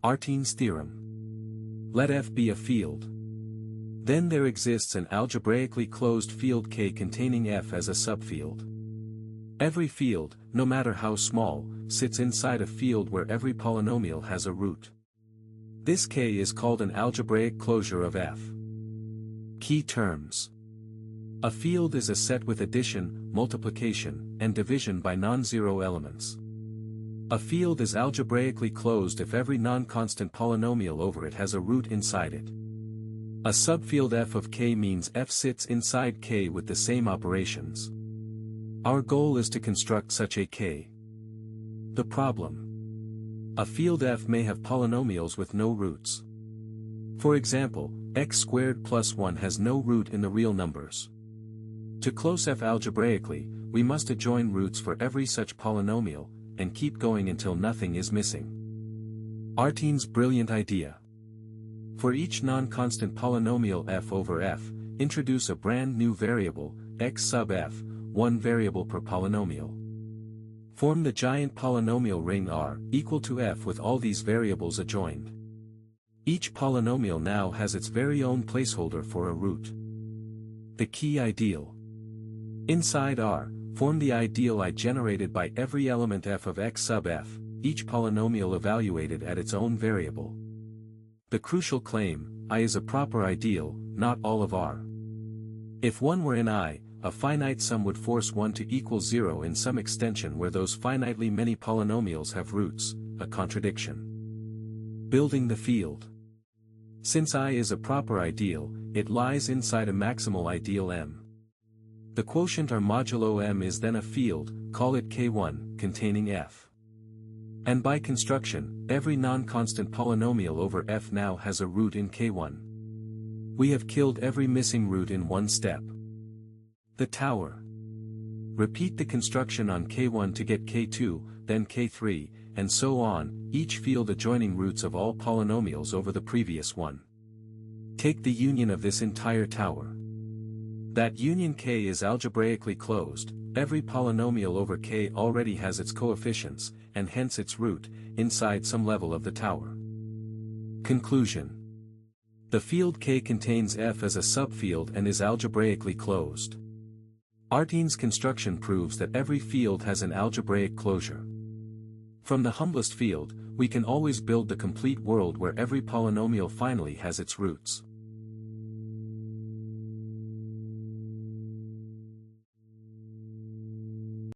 Artin's theorem. Let F be a field. Then there exists an algebraically closed field K containing F as a subfield. Every field, no matter how small, sits inside a field where every polynomial has a root. This K is called an algebraic closure of F. Key terms. A field is a set with addition, multiplication, and division by non-zero elements. A field is algebraically closed if every non-constant polynomial over it has a root inside it. A subfield f of K means F sits inside K with the same operations. Our goal is to construct such a K. The problem. A field F may have polynomials with no roots. For example, x squared plus 1 has no root in the real numbers. To close F algebraically, we must adjoin roots for every such polynomial, and keep going until nothing is missing. Artin's brilliant idea. For each non-constant polynomial f over f, introduce a brand new variable, x sub f, one variable per polynomial. Form the giant polynomial ring R equal to f with all these variables adjoined. Each polynomial now has its very own placeholder for a root. The key ideal. Inside R, form the ideal I generated by every element f of x sub f, each polynomial evaluated at its own variable. The crucial claim, I is a proper ideal, not all of R. If 1 were in I, a finite sum would force 1 to equal 0 in some extension where those finitely many polynomials have roots, a contradiction. Building the field. Since I is a proper ideal, it lies inside a maximal ideal M. The quotient R modulo M is then a field, call it K1, containing F. And by construction, every non-constant polynomial over F now has a root in K1. We have killed every missing root in one step. The tower. Repeat the construction on K1 to get K2, then K3, and so on, each field adjoining roots of all polynomials over the previous one. Take the union of this entire tower. That union K is algebraically closed, every polynomial over K already has its coefficients, and hence its root, inside some level of the tower. Conclusion. The field K contains F as a subfield and is algebraically closed. Artin's construction proves that every field has an algebraic closure. From the humblest field, we can always build the complete world where every polynomial finally has its roots.